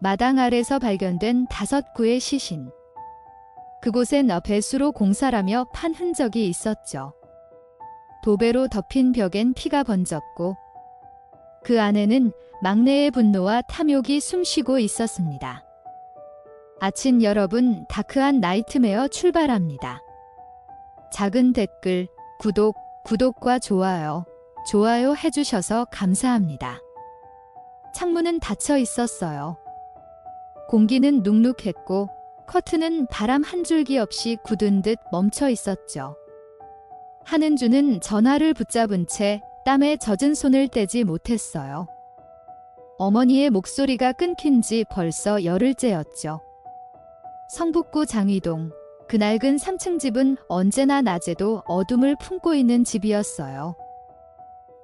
마당 아래서 발견된 5구의 시신. 그곳엔 배수로 공사라며 판 흔적이 있었죠. 도배로 덮인 벽엔 피가 번졌고 그 안에는 막내의 분노와 탐욕이 숨쉬고 있었습니다. 아친 여러분, 다크한 나이트메어 출발합니다. 작은 댓글, 구독과 좋아요 해주셔서 감사합니다. 창문은 닫혀 있었어요. 공기는 눅눅했고 커튼은 바람 한 줄기 없이 굳은 듯 멈춰 있었죠. 한은주는 전화를 붙잡은 채 땀에 젖은 손을 떼지 못했어요. 어머니의 목소리가 끊긴 지 벌써 열흘째였죠. 성북구 장위동, 그 낡은 3층 집은 언제나 낮에도 어둠을 품고 있는 집이었어요.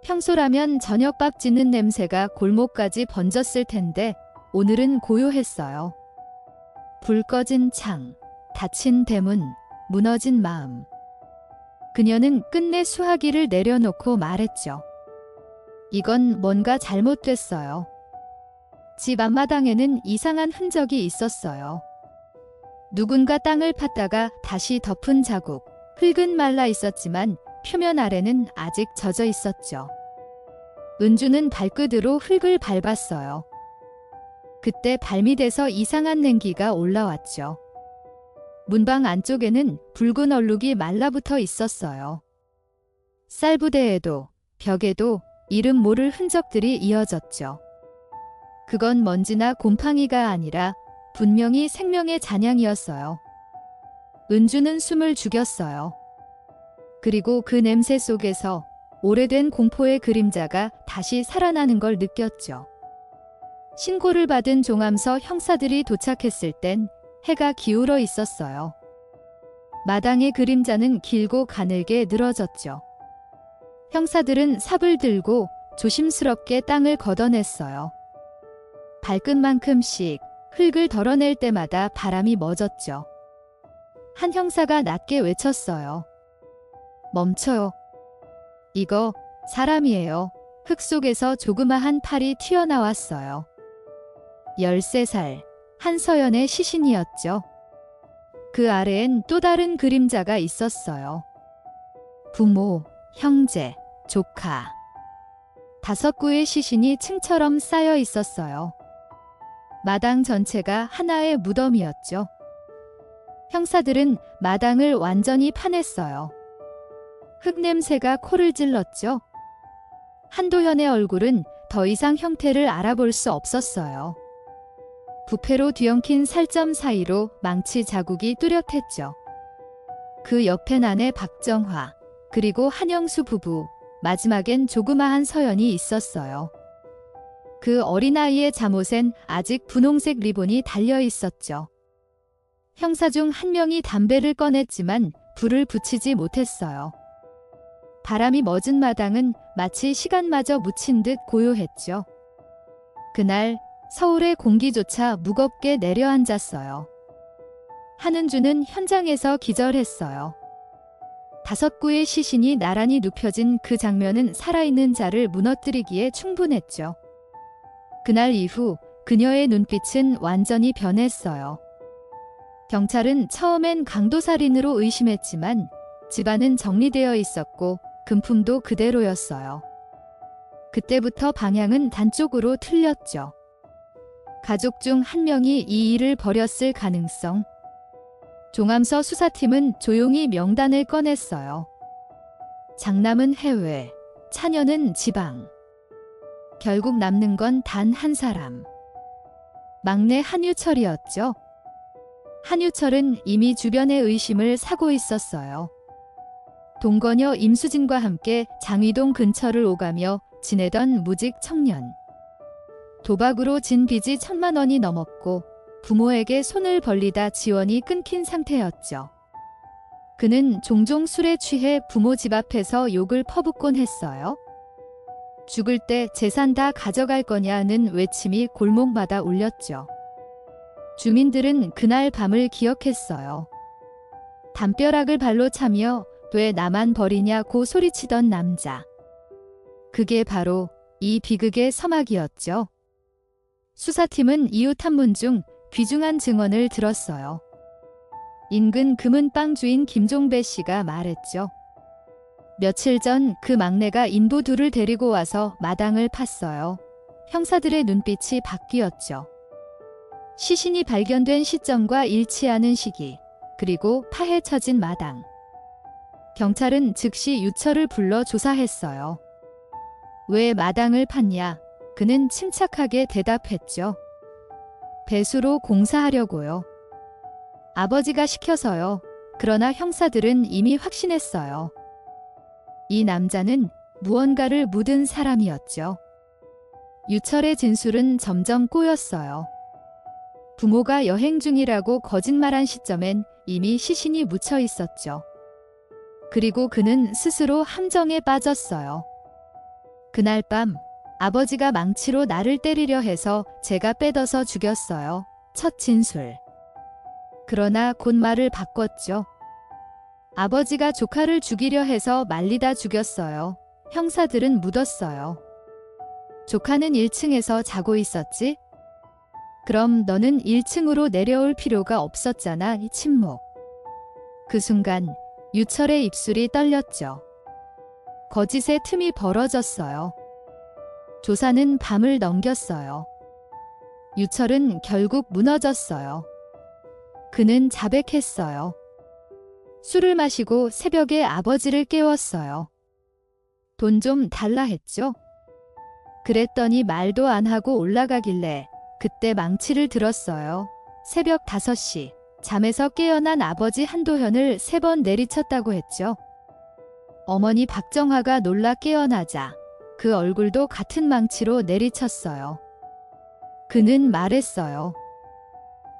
평소라면 저녁밥 짓는 냄새가 골목까지 번졌을 텐데 오늘은 고요했어요. 불 꺼진 창, 닫힌 대문, 무너진 마음. 그녀는 끝내 수화기를 내려놓고 말했죠. 이건 뭔가 잘못됐어요. 집 앞마당에는 이상한 흔적이 있었어요. 누군가 땅을 팠다가 다시 덮은 자국, 흙은 말라 있었지만 표면 아래는 아직 젖어 있었죠. 은주는 발끝으로 흙을 밟았어요. 그때 발밑에서 이상한 냉기가 올라왔죠. 문방 안쪽에는 붉은 얼룩이 말라붙어 있었어요. 쌀부대에도 벽에도 이름 모를 흔적들이 이어졌죠. 그건 먼지나 곰팡이가 아니라 분명히 생명의 잔향이었어요. 은주는 숨을 죽였어요. 그리고 그 냄새 속에서 오래된 공포의 그림자가 다시 살아나는 걸 느꼈죠. 신고를 받은 종암서 형사들이 도착했을 땐 해가 기울어 있었어요. 마당의 그림자는 길고 가늘게 늘어졌죠. 형사들은 삽을 들고 조심스럽게 땅을 걷어냈어요. 발끝만큼씩 흙을 덜어낼 때마다 바람이 멎었죠. 한 형사가 낮게 외쳤어요. 멈춰요. 이거 사람이에요. 흙 속에서 조그마한 팔이 튀어나왔어요. 13살, 한서연의 시신이었죠. 그 아래엔 또 다른 그림자가 있었어요. 부모, 형제, 조카. 5구의 시신이 층처럼 쌓여 있었어요. 마당 전체가 하나의 무덤이었죠. 형사들은 마당을 완전히 파냈어요. 흙냄새가 코를 찔렀죠. 한도현의 얼굴은 더 이상 형태를 알아볼 수 없었어요. 부패로 뒤엉킨 살점 사이로 망치 자국이 뚜렷했죠. 그 옆엔 아내 박정화, 그리고 한영수 부부, 마지막엔 조그마한 서연이 있었어요. 그 어린아이의 잠옷엔 아직 분홍색 리본이 달려 있었죠. 형사 중 한 명이 담배를 꺼냈지만 불을 붙이지 못했어요. 바람이 멎은 마당은 마치 시간마저 묻힌 듯 고요했죠. 그날 서울의 공기조차 무겁게 내려앉았어요. 한은주는 현장에서 기절했어요. 5구의 시신이 나란히 눕혀진 그 장면은 살아있는 자를 무너뜨리기에 충분했죠. 그날 이후 그녀의 눈빛은 완전히 변했어요. 경찰은 처음엔 강도살인으로 의심했지만 집안은 정리되어 있었고 금품도 그대로였어요. 그때부터 방향은 단쪽으로 틀렸죠. 가족 중 한 명이 이 일을 벌였을 가능성. 종암서 수사팀은 조용히 명단을 꺼냈어요. 장남은 해외, 차녀는 지방. 결국 남는 건 단 한 사람. 막내 한유철이었죠. 한유철은 이미 주변의 의심을 사고 있었어요. 동거녀 임수진과 함께 장위동 근처를 오가며 지내던 무직 청년. 도박으로 진 빚이 1,000만 원이 넘었고 부모에게 손을 벌리다 지원이 끊긴 상태였죠. 그는 종종 술에 취해 부모 집 앞에서 욕을 퍼붓곤 했어요. 죽을 때 재산 다 가져갈 거냐는 외침이 골목마다 울렸죠. 주민들은 그날 밤을 기억했어요. 담벼락을 발로 차며 왜 나만 버리냐고 소리치던 남자. 그게 바로 이 비극의 서막이었죠. 수사팀은 이후 탐문 중 귀중한 증언을 들었어요. 인근 금은빵 주인 김종배 씨가 말했죠. 며칠 전 그 막내가 인부 둘을 데리고 와서 마당을 팠어요. 형사들의 눈빛이 바뀌었죠. 시신이 발견된 시점과 일치하는 시기, 그리고 파헤쳐진 마당. 경찰은 즉시 유처를 불러 조사했어요. 왜 마당을 팠냐? 그는 침착하게 대답했죠. 배수로 공사하려고요. 아버지가 시켜서요. 그러나 형사들은 이미 확신했어요. 이 남자는 무언가를 묻은 사람이었죠. 유철의 진술은 점점 꼬였어요. 부모가 여행 중이라고 거짓말한 시점엔 이미 시신이 묻혀 있었죠. 그리고 그는 스스로 함정에 빠졌어요. 그날 밤 아버지가 망치로 나를 때리려 해서 제가 빼둬서 죽였어요. 첫 진술. 그러나 곧 말을 바꿨죠. 아버지가 조카를 죽이려 해서 말리다 죽였어요. 형사들은 묻었어요. 조카는 1층에서 자고 있었지? 그럼 너는 1층으로 내려올 필요가 없었잖아. 이 침묵. 그 순간 유철의 입술이 떨렸죠. 거짓의 틈이 벌어졌어요. 조사는 밤을 넘겼어요. 유철은 결국 무너졌어요. 그는 자백했어요. 술을 마시고 새벽에 아버지를 깨웠어요. 돈 좀 달라 했죠. 그랬더니 말도 안 하고 올라가길래 그때 망치를 들었어요. 새벽 5시 잠에서 깨어난 아버지 한도현을 3번 내리쳤다고 했죠. 어머니 박정화가 놀라 깨어나자 그 얼굴도 같은 망치로 내리쳤어요. 그는 말했어요.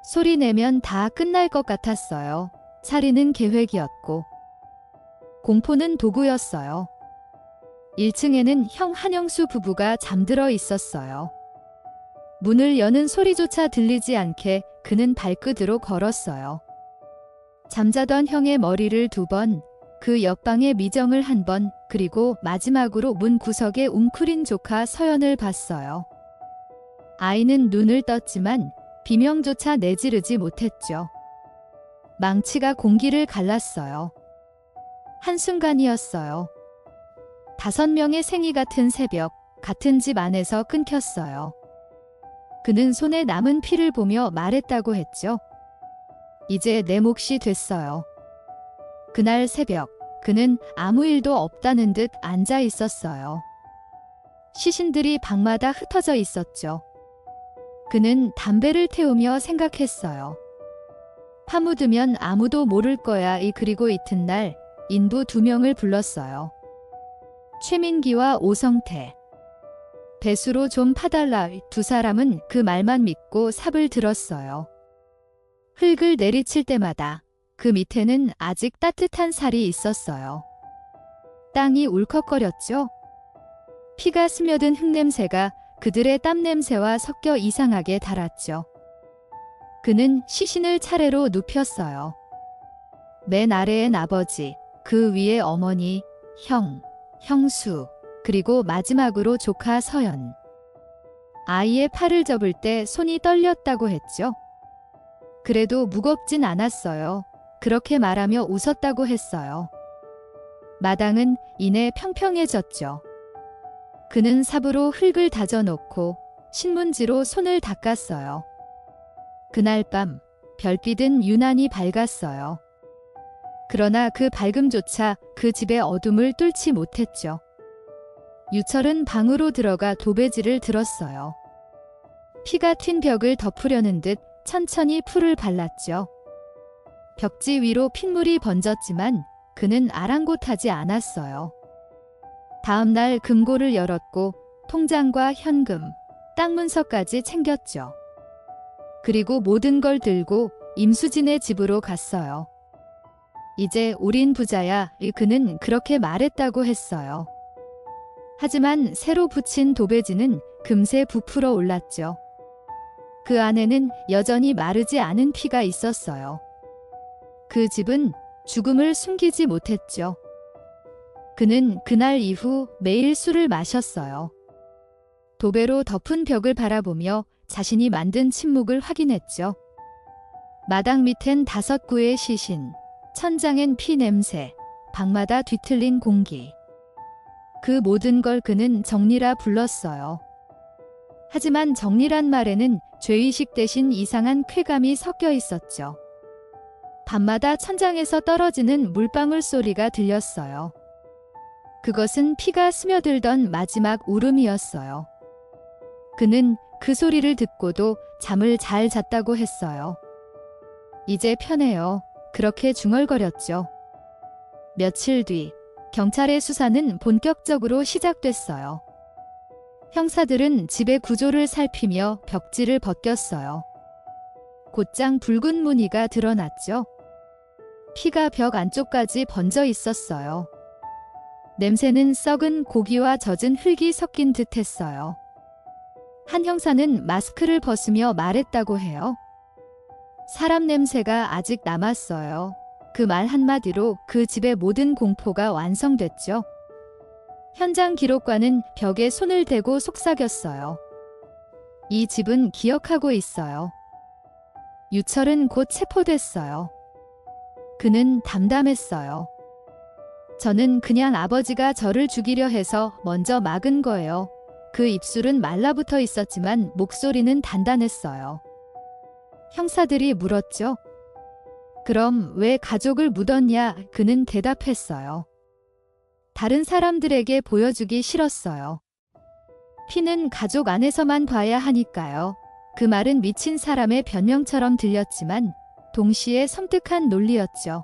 소리 내면 다 끝날 것 같았어요. 살인은 계획이었고 공포는 도구였어요. 1층에는 형 한영수 부부가 잠들어 있었어요. 문을 여는 소리조차 들리지 않게 그는 발끝으로 걸었어요. 잠자던 형의 머리를 2번, 그 옆방의 미정을 1번, 그리고 마지막으로 문 구석에 웅크린 조카 서연을 봤어요. 아이는 눈을 떴지만 비명조차 내지르지 못했죠. 망치가 공기를 갈랐어요. 한순간이었어요. 5명의 생이 같은 새벽, 같은 집 안에서 끊겼어요. 그는 손에 남은 피를 보며 말했다고 했죠. 이제 내 몫이 됐어요. 그날 새벽, 그는 아무 일도 없다는 듯 앉아 있었어요. 시신들이 방마다 흩어져 있었죠. 그는 담배를 태우며 생각했어요. 파묻으면 아무도 모를 거야. 그리고 이튿날 인부 2명을 불렀어요. 최민기와 오성태. 배수로 좀 파달라. 2 사람은 그 말만 믿고 삽을 들었어요. 흙을 내리칠 때마다 그 밑에는 아직 따뜻한 살이 있었어요. 땅이 울컥거렸죠. 피가 스며든 흙냄새가 그들의 땀냄새와 섞여 이상하게 달았죠. 그는 시신을 차례로 눕혔어요. 맨 아래엔 아버지, 그 위에 어머니, 형, 형수, 그리고 마지막으로 조카 서연. 아이의 팔을 접을 때 손이 떨렸다고 했죠. 그래도 무겁진 않았어요. 그렇게 말하며 웃었다고 했어요. 마당은 이내 평평해졌죠. 그는 삽으로 흙을 다져놓고 신문지로 손을 닦았어요. 그날 밤 별빛은 유난히 밝았어요. 그러나 그 밝음조차 그 집의 어둠을 뚫지 못했죠. 유철은 방으로 들어가 도배지를 들었어요. 피가 튄 벽을 덮으려는 듯 천천히 풀을 발랐죠. 벽지 위로 핏물이 번졌지만 그는 아랑곳하지 않았어요. 다음 날 금고를 열었고 통장과 현금, 땅 문서까지 챙겼죠. 그리고 모든 걸 들고 임수진의 집으로 갔어요. 이제 우린 부자야. 그는 그렇게 말했다고 했어요. 하지만 새로 붙인 도배지는 금세 부풀어 올랐죠. 그 안에는 여전히 마르지 않은 피가 있었어요. 그 집은 죽음을 숨기지 못했죠. 그는 그날 이후 매일 술을 마셨어요. 도배로 덮은 벽을 바라보며 자신이 만든 침묵을 확인했죠. 마당 밑엔 5구의 시신, 천장엔 피 냄새, 방마다 뒤틀린 공기. 그 모든 걸 그는 정리라 불렀어요. 하지만 정리란 말에는 죄의식 대신 이상한 쾌감이 섞여 있었죠. 밤마다 천장에서 떨어지는 물방울 소리가 들렸어요. 그것은 피가 스며들던 마지막 울음이었어요. 그는 그 소리를 듣고도 잠을 잘 잤다고 했어요. 이제 편해요. 그렇게 중얼거렸죠. 며칠 뒤 경찰의 수사는 본격적으로 시작됐어요. 형사들은 집의 구조를 살피며 벽지를 벗겼어요. 곧장 붉은 무늬가 드러났죠. 피가 벽 안쪽까지 번져 있었어요. 냄새는 썩은 고기와 젖은 흙이 섞인 듯 했어요. 한 형사는 마스크를 벗으며 말했다고 해요. 사람 냄새가 아직 남았어요. 그 말 한마디로 그 집의 모든 공포가 완성됐죠. 현장 기록관은 벽에 손을 대고 속삭였어요. 이 집은 기억하고 있어요. 유철은 곧 체포됐어요. 그는 담담했어요. 저는 그냥 아버지가 저를 죽이려 해서 먼저 막은 거예요. 그 입술은 말라붙어 있었지만 목소리는 단단했어요. 형사들이 물었죠. 그럼 왜 가족을 묻었냐? 그는 대답했어요. 다른 사람들에게 보여주기 싫었어요. 피는 가족 안에서만 봐야 하니까요. 그 말은 미친 사람의 변명처럼 들렸지만 동시에 섬뜩한 논리였죠.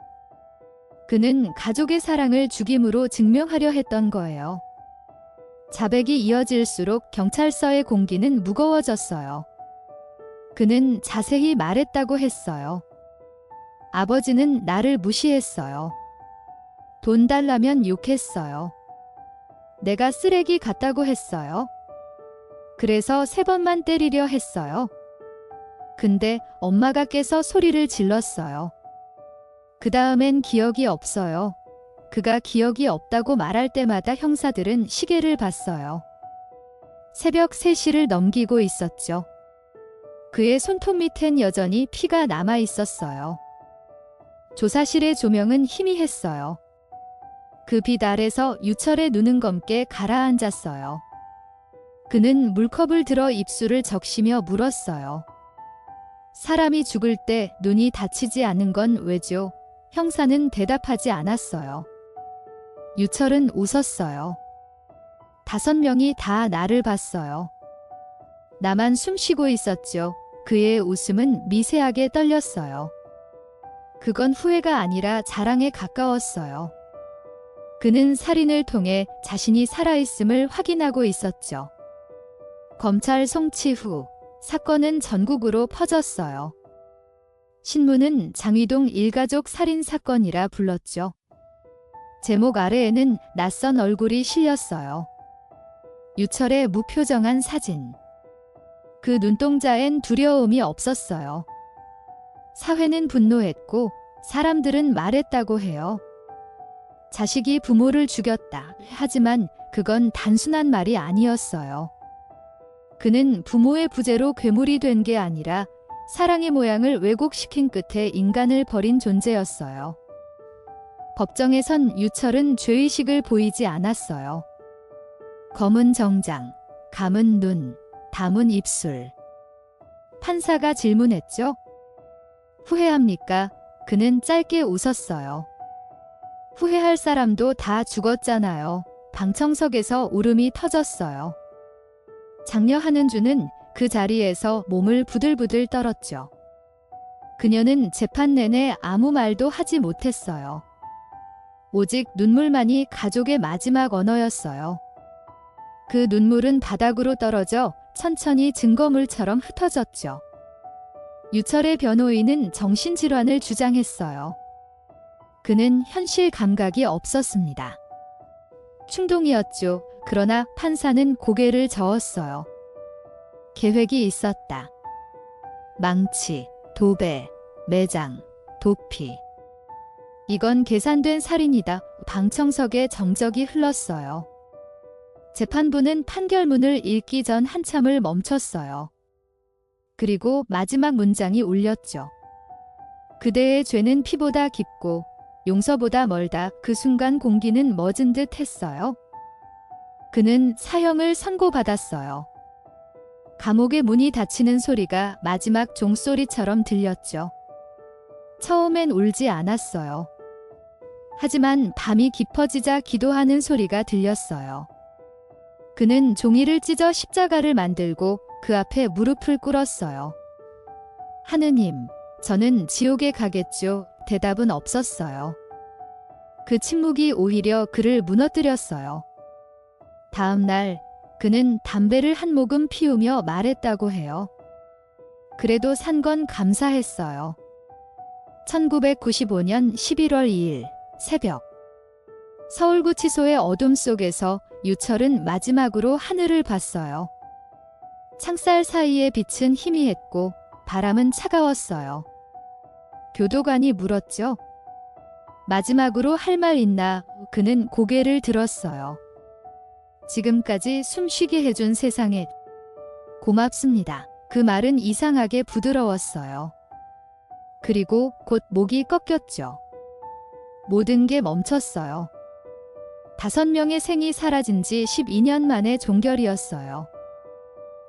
그는 가족의 사랑을 죽임으로 증명하려 했던 거예요. 자백이 이어질수록 경찰서의 공기는 무거워졌어요. 그는 자세히 말했다고 했어요. 아버지는 나를 무시했어요. 돈 달라면 욕했어요. 내가 쓰레기 같다고 했어요. 그래서 3번만 때리려 했어요. 근데 엄마가 깨서 소리를 질렀어요. 그 다음엔 기억이 없어요. 그가 기억이 없다고 말할 때마다 형사들은 시계를 봤어요. 새벽 3시를 넘기고 있었죠. 그의 손톱 밑엔 여전히 피가 남아 있었어요. 조사실의 조명은 희미했어요. 그 빛 아래서 유철의 눈은 검게 가라앉았어요. 그는 물컵을 들어 입술을 적시며 물었어요. 사람이 죽을 때 눈이 다치지 않은 건 왜죠? 형사는 대답하지 않았어요. 유철은 웃었어요. 5명이 다 나를 봤어요. 나만 숨쉬고 있었죠. 그의 웃음은 미세하게 떨렸어요. 그건 후회가 아니라 자랑에 가까웠어요. 그는 살인을 통해 자신이 살아있음을 확인하고 있었죠. 검찰 송치 후 사건은 전국으로 퍼졌어요. 신문은 장위동 일가족 살인 사건이라 불렀죠. 제목 아래에는 낯선 얼굴이 실렸어요. 유철의 무표정한 사진. 그 눈동자엔 두려움이 없었어요. 사회는 분노했고 사람들은 말했다고 해요. 자식이 부모를 죽였다. 하지만 그건 단순한 말이 아니었어요. 그는 부모의 부재로 괴물이 된 게 아니라 사랑의 모양을 왜곡시킨 끝에 인간을 버린 존재였어요. 법정에선 유철은 죄의식을 보이지 않았어요. 검은 정장, 감은 눈, 담은 입술. 판사가 질문했죠. 후회합니까? 그는 짧게 웃었어요. 후회할 사람도 다 죽었잖아요. 방청석에서 울음이 터졌어요. 장녀 한은주는 그 자리에서 몸을 부들부들 떨었죠. 그녀는 재판 내내 아무 말도 하지 못했어요. 오직 눈물만이 가족의 마지막 언어였어요. 그 눈물은 바닥으로 떨어져 천천히 증거물처럼 흩어졌죠. 유철의 변호인은 정신질환을 주장했어요. 그는 현실 감각이 없었습니다. 충동이었죠. 그러나 판사는 고개를 저었어요. 계획이 있었다. 망치, 도배, 매장, 도피. 이건 계산된 살인이다. 방청석에 정적이 흘렀어요. 재판부는 판결문을 읽기 전 한참을 멈췄어요. 그리고 마지막 문장이 울렸죠. 그대의 죄는 피보다 깊고 용서보다 멀다. 그 순간 공기는 멎은 듯 했어요. 그는 사형을 선고받았어요. 감옥의 문이 닫히는 소리가 마지막 종소리처럼 들렸죠. 처음엔 울지 않았어요. 하지만 밤이 깊어지자 기도하는 소리가 들렸어요. 그는 종이를 찢어 십자가를 만들고 그 앞에 무릎을 꿇었어요. 하느님, 저는 지옥에 가겠죠. 대답은 없었어요. 그 침묵이 오히려 그를 무너뜨렸어요. 다음 날 그는 담배를 한 모금 피우며 말했다고 해요. 그래도 산 건 감사했어요. 1995년 11월 2일 새벽 서울구치소의 어둠 속에서 유철은 마지막으로 하늘을 봤어요. 창살 사이의 빛은 희미했고 바람은 차가웠어요. 교도관이 물었죠. 마지막으로 할 말 있나? 그는 고개를 들었어요. 지금까지 숨쉬게 해준 세상에 고맙습니다. 그 말은 이상하게 부드러웠어요. 그리고 곧 목이 꺾였죠. 모든 게 멈췄어요. 5명의 생이 사라진 지 12년 만의 종결이었어요.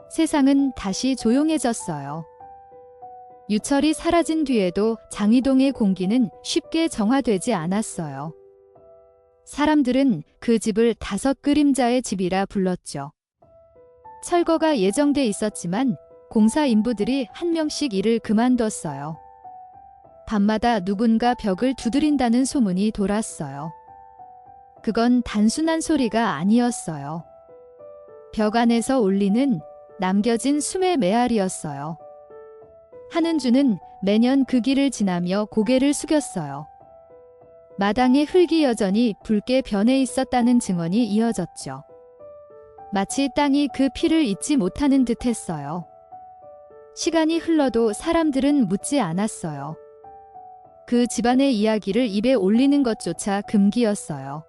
세상은 다시 조용해졌어요. 유철이 사라진 뒤에도 장이동의 공기는 쉽게 정화되지 않았어요. 사람들은 그 집을 5 그림자의 집이라 불렀죠. 철거가 예정돼 있었지만 공사 인부들이 한 명씩 일을 그만뒀어요. 밤마다 누군가 벽을 두드린다는 소문이 돌았어요. 그건 단순한 소리가 아니었어요. 벽 안에서 울리는 남겨진 숨의 메아리였어요. 한은주는 매년 그 길을 지나며 고개를 숙였어요. 마당에 흙이 여전히 붉게 변해 있었다는 증언이 이어졌죠. 마치 땅이 그 피를 잊지 못하는 듯 했어요. 시간이 흘러도 사람들은 묻지 않았어요. 그 집안의 이야기를 입에 올리는 것조차 금기였어요.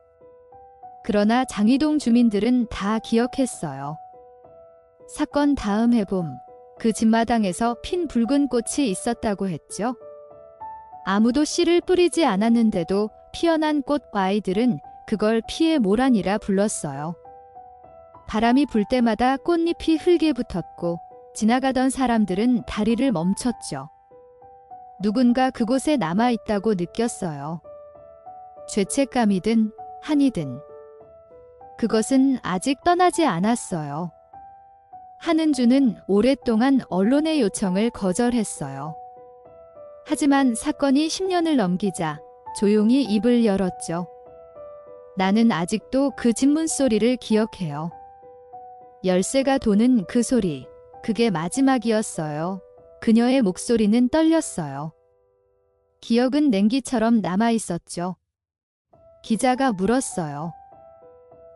그러나 장이동 주민들은 다 기억했어요. 사건 다음 해봄, 그 집마당에서 핀 붉은 꽃이 있었다고 했죠. 아무도 씨를 뿌리지 않았는데도 피어난 꽃 아이들은 그걸 피의 모란이라 불렀어요. 바람이 불 때마다 꽃잎이 흙에 붙었고 지나가던 사람들은 다리를 멈췄죠. 누군가 그곳에 남아있다고 느꼈어요. 죄책감이든 한이든 그것은 아직 떠나지 않았어요. 한은주는 오랫동안 언론의 요청을 거절했어요. 하지만 사건이 10년을 넘기자 조용히 입을 열었죠. 나는 아직도 그 집문 소리를 기억해요. 열쇠가 도는 그 소리, 그게 마지막이었어요. 그녀의 목소리는 떨렸어요. 기억은 냉기처럼 남아있었죠. 기자가 물었어요.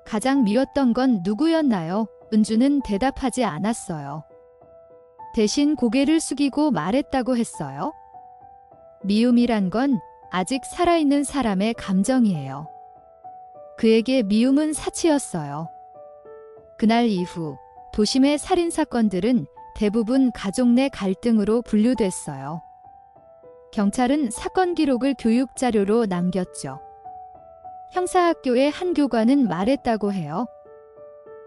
가장 미웠던 건 누구였나요? 은주는 대답하지 않았어요. 대신 고개를 숙이고 말했다고 했어요. 미움이란 건 아직 살아있는 사람의 감정이에요. 그에게 미움은 사치였어요. 그날 이후 도심의 살인사건들은 대부분 가족 내 갈등으로 분류됐어요. 경찰은 사건 기록을 교육자료로 남겼죠. 형사학교의 한 교관은 말했다고 해요.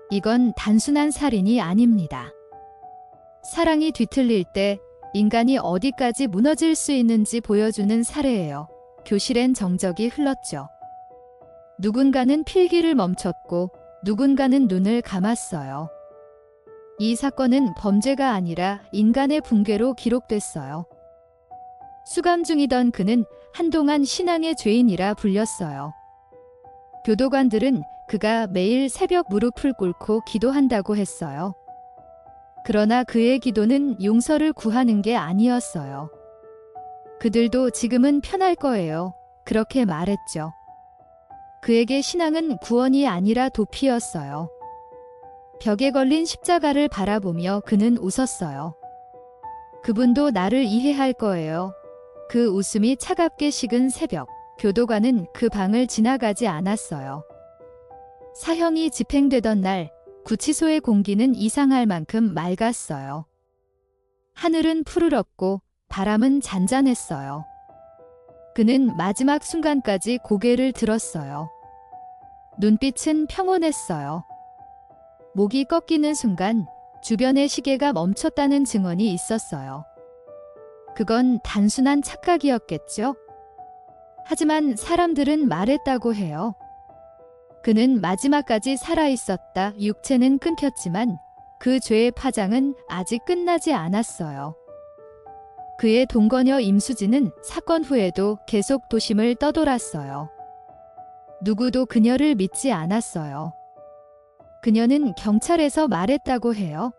이건 단순한 살인이 아닙니다. 사랑이 뒤틀릴 때 인간이 어디까지 무너질 수 있는지 보여주는 사례예요. 교실엔 정적이 흘렀죠. 누군가는 필기를 멈췄고 누군가는 눈을 감았어요. 이 사건은 범죄가 아니라 인간의 붕괴로 기록됐어요. 수감 중이던 그는 한동안 신앙의 죄인이라 불렸어요. 교도관들은 그가 매일 새벽 무릎을 꿇고 기도한다고 했어요. 그러나 그의 기도는 용서를 구하는 게 아니었어요. 그들도 지금은 편할 거예요. 그렇게 말했죠. 그에게 신앙은 구원이 아니라 도피였어요. 벽에 걸린 십자가를 바라보며 그는 웃었어요. 그분도 나를 이해할 거예요. 그 웃음이 차갑게 식은 새벽, 교도관은 그 방을 지나가지 않았어요. 사형이 집행되던 날, 구치소의 공기는 이상할 만큼 맑았어요. 하늘은 푸르렀고 바람은 잔잔했어요. 그는 마지막 순간까지 고개를 들었어요. 눈빛은 평온했어요. 목이 꺾이는 순간 주변의 시계가 멈췄다는 증언이 있었어요. 그건 단순한 착각이었겠죠? 하지만 사람들은 말했다고 해요. 그는 마지막까지 살아있었다. 육체는 끊겼지만 그 죄의 파장은 아직 끝나지 않았어요. 그의 동거녀 임수지는 사건 후에도 계속 도심을 떠돌았어요. 누구도 그녀를 믿지 않았어요. 그녀는 경찰에서 말했다고 해요.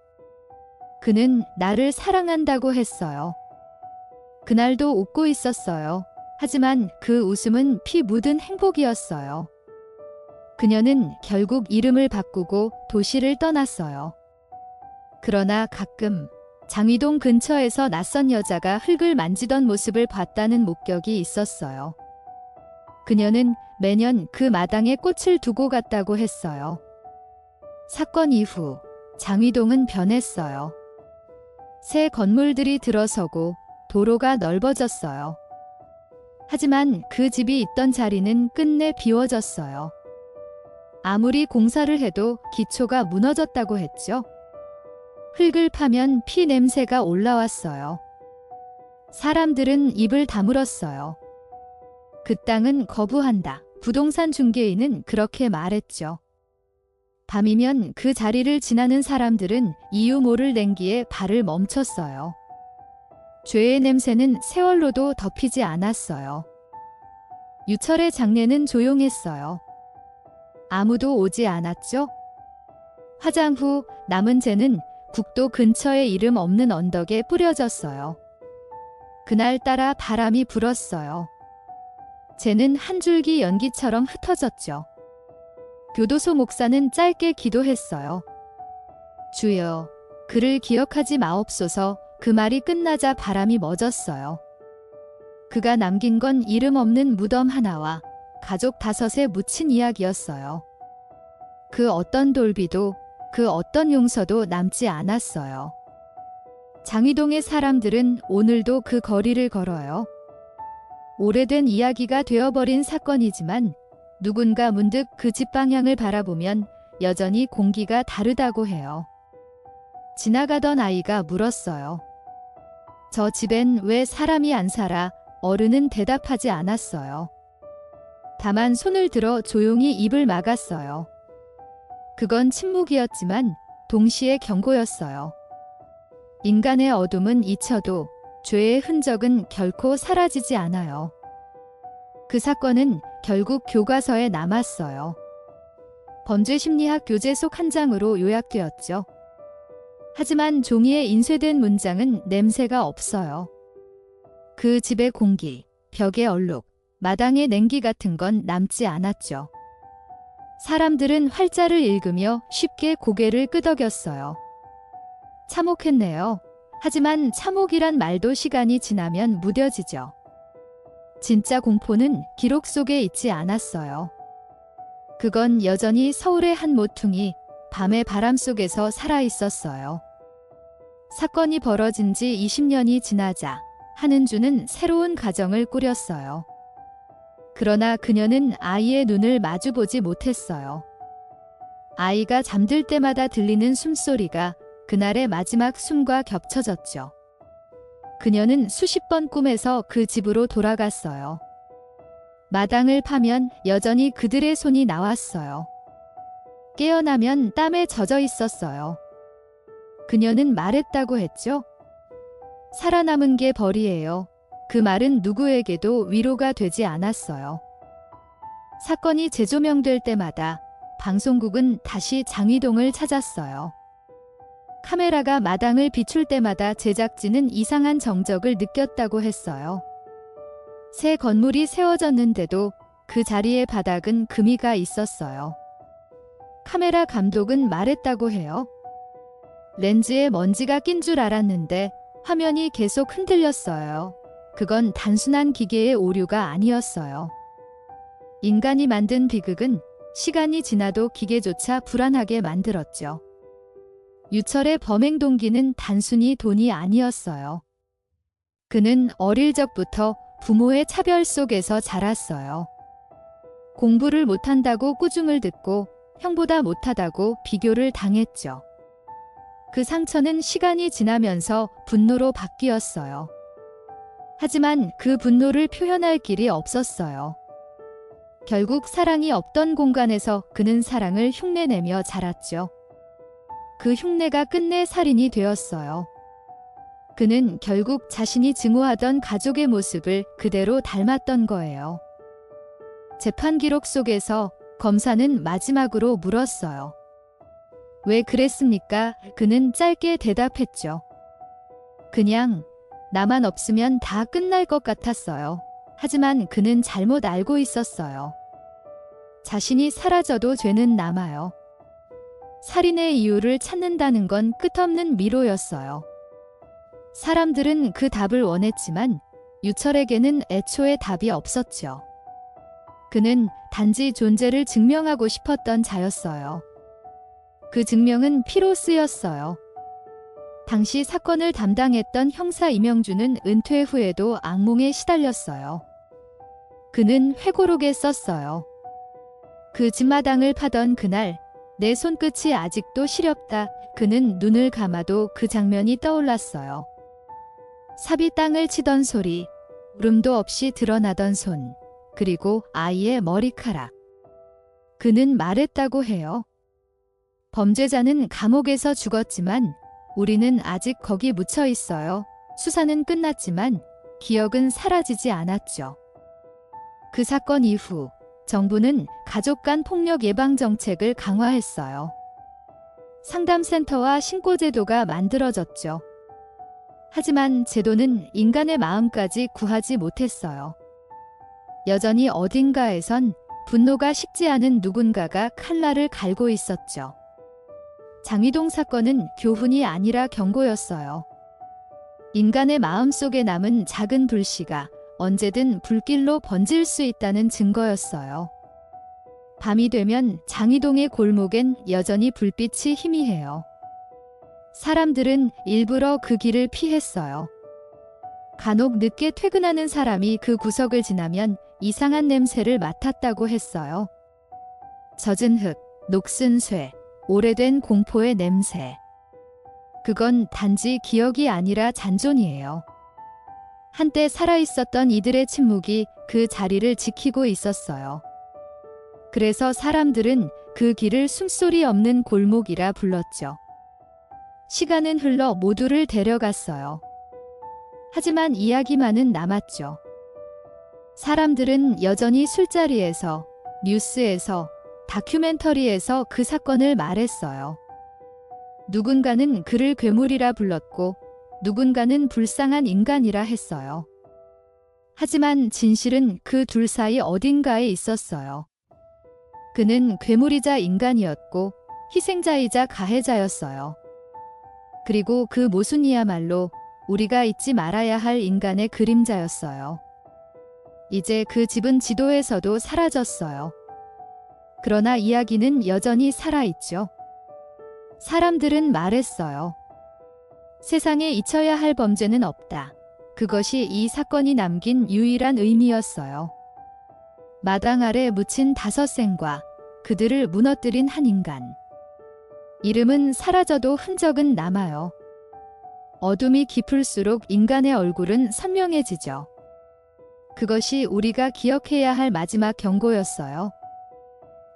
그는 나를 사랑한다고 했어요. 그날도 웃고 있었어요. 하지만 그 웃음은 피 묻은 행복이었어요. 그녀는 결국 이름을 바꾸고 도시를 떠났어요. 그러나 가끔 장위동 근처에서 낯선 여자가 흙을 만지던 모습을 봤다는 목격이 있었어요. 그녀는 매년 그 마당에 꽃을 두고 갔다고 했어요. 사건 이후 장위동은 변했어요. 새 건물들이 들어서고 도로가 넓어졌어요. 하지만 그 집이 있던 자리는 끝내 비워졌어요. 아무리 공사를 해도 기초가 무너졌다고 했죠. 흙을 파면 피 냄새가 올라왔어요. 사람들은 입을 다물었어요. 그 땅은 거부한다. 부동산 중개인은 그렇게 말했죠. 밤이면 그 자리를 지나는 사람들은 이유 모를 냉기에 발을 멈췄어요. 죄의 냄새는 세월로도 덮이지 않았어요. 유철의 장례는 조용했어요. 아무도 오지 않았죠? 화장 후 남은 재는 국도 근처의 이름 없는 언덕에 뿌려졌어요. 그날따라 바람이 불었어요. 재는 한 줄기 연기처럼 흩어졌죠. 교도소 목사는 짧게 기도했어요. 주여, 그를 기억하지 마옵소서. 그 말이 끝나자 바람이 멎었어요. 그가 남긴 건 이름 없는 무덤 하나와 가족 5에 묻힌 이야기였어요. 그 어떤 돌비도 그 어떤 용서도 남지 않았어요. 장위동의 사람들은 오늘도 그 거리를 걸어요. 오래된 이야기가 되어버린 사건이지만 누군가 문득 그 집 방향을 바라보면 여전히 공기가 다르다고 해요. 지나가던 아이가 물었어요. 저 집엔 왜 사람이 안 살아? 어른은 대답하지 않았어요. 다만 손을 들어 조용히 입을 막았어요. 그건 침묵이었지만 동시에 경고였어요. 인간의 어둠은 잊혀도 죄의 흔적은 결코 사라지지 않아요. 그 사건은 결국 교과서에 남았어요. 범죄심리학 교재 속 한 장으로 요약되었죠. 하지만 종이에 인쇄된 문장은 냄새가 없어요. 그 집의 공기, 벽의 얼룩, 마당의 냉기 같은 건 남지 않았죠. 사람들은 활자를 읽으며 쉽게 고개를 끄덕였어요. 참혹했네요. 하지만 참혹이란 말도 시간이 지나면 무뎌지죠. 진짜 공포는 기록 속에 있지 않았어요. 그건 여전히 서울의 한 모퉁이 밤의 바람 속에서 살아있었어요. 사건이 벌어진 지 20년이 지나자 한은주는 새로운 가정을 꾸렸어요. 그러나 그녀는 아이의 눈을 마주보지 못했어요. 아이가 잠들 때마다 들리는 숨소리가 그날의 마지막 숨과 겹쳐졌죠. 그녀는 수십 번 꿈에서 그 집으로 돌아갔어요. 마당을 파면 여전히 그들의 손이 나왔어요. 깨어나면 땀에 젖어 있었어요. 그녀는 말했다고 했죠. 살아남은 게 벌이에요. 그 말은 누구에게도 위로가 되지 않았어요. 사건이 재조명될 때마다 방송국은 다시 장위동을 찾았어요. 카메라가 마당을 비출 때마다 제작진은 이상한 정적을 느꼈다고 했어요. 새 건물이 세워졌는데도 그 자리의 바닥은 금이가 있었어요. 카메라 감독은 말했다고 해요. 렌즈에 먼지가 낀 줄 알았는데 화면이 계속 흔들렸어요. 그건 단순한 기계의 오류가 아니었어요. 인간이 만든 비극은 시간이 지나도 기계조차 불안하게 만들었죠. 유철의 범행 동기는 단순히 돈이 아니었어요. 그는 어릴 적부터 부모의 차별 속에서 자랐어요. 공부를 못한다고 꾸중을 듣고 형보다 못하다고 비교를 당했죠. 그 상처는 시간이 지나면서 분노로 바뀌었어요. 하지만 그 분노를 표현할 길이 없었어요. 결국 사랑이 없던 공간에서 그는 사랑을 흉내내며 자랐죠. 그 흉내가 끝내 살인이 되었어요. 그는 결국 자신이 증오하던 가족의 모습을 그대로 닮았던 거예요. 재판 기록 속에서 검사는 마지막으로 물었어요. 왜 그랬습니까? 그는 짧게 대답했죠. 그냥 나만 없으면 다 끝날 것 같았어요. 하지만 그는 잘못 알고 있었어요. 자신이 사라져도 죄는 남아요. 살인의 이유를 찾는다는 건 끝없는 미로였어요. 사람들은 그 답을 원했지만 유철에게는 애초에 답이 없었죠. 그는 단지 존재를 증명하고 싶었던 자였어요. 그 증명은 피로 쓰였어요. 당시 사건을 담당했던 형사 이명주는 은퇴 후에도 악몽에 시달렸어요. 그는 회고록에 썼어요. 그 집마당을 파던 그날, 내 손끝이 아직도 시렵다. 그는 눈을 감아도 그 장면이 떠올랐어요. 삽이 땅을 치던 소리, 울음도 없이 드러나던 손, 그리고 아이의 머리카락. 그는 말했다고 해요. 범죄자는 감옥에서 죽었지만 우리는 아직 거기 묻혀 있어요. 수사는 끝났지만 기억은 사라지지 않았죠. 그 사건 이후 정부는 가족 간 폭력 예방 정책을 강화했어요. 상담센터와 신고제도가 만들어졌죠. 하지만 제도는 인간의 마음까지 구하지 못했어요. 여전히 어딘가에선 분노가 식지 않은 누군가가 칼날을 갈고 있었죠. 장희동 사건은 교훈이 아니라 경고였어요. 인간의 마음속에 남은 작은 불씨가 언제든 불길로 번질 수 있다는 증거였어요. 밤이 되면 장희동의 골목엔 여전히 불빛이 희미해요. 사람들은 일부러 그 길을 피했어요. 간혹 늦게 퇴근하는 사람이 그 구석을 지나면 이상한 냄새를 맡았다고 했어요. 젖은 흙, 녹슨 쇠, 오래된 공포의 냄새. 그건 단지 기억이 아니라 잔존이에요. 한때 살아있었던 이들의 침묵이 그 자리를 지키고 있었어요. 그래서 사람들은 그 길을 숨소리 없는 골목이라 불렀죠. 시간은 흘러 모두를 데려갔어요. 하지만 이야기만은 남았죠. 사람들은 여전히 술자리에서, 뉴스에서, 다큐멘터리에서 그 사건을 말했어요. 누군가는 그를 괴물이라 불렀고 누군가는 불쌍한 인간이라 했어요. 하지만 진실은 그 둘 사이 어딘가에 있었어요. 그는 괴물이자 인간이었고 희생자이자 가해자였어요. 그리고 그 모순이야말로 우리가 잊지 말아야 할 인간의 그림자였어요. 이제 그 집은 지도에서도 사라졌어요. 그러나 이야기는 여전히 살아있죠. 사람들은 말했어요. 세상에 잊혀야 할 범죄는 없다. 그것이 이 사건이 남긴 유일한 의미였어요. 마당 아래 묻힌 5생과 그들을 무너뜨린 한 인간. 이름은 사라져도 흔적은 남아요. 어둠이 깊을수록 인간의 얼굴은 선명해지죠. 그것이 우리가 기억해야 할 마지막 경고였어요.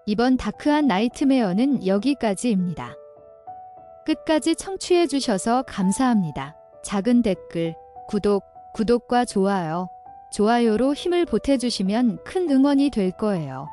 이번 다크한 나이트메어는 여기까지입니다. 끝까지 청취해 주셔서 감사합니다. 작은 댓글, 구독과 좋아요로 힘을 보태주시면 큰 응원이 될 거예요.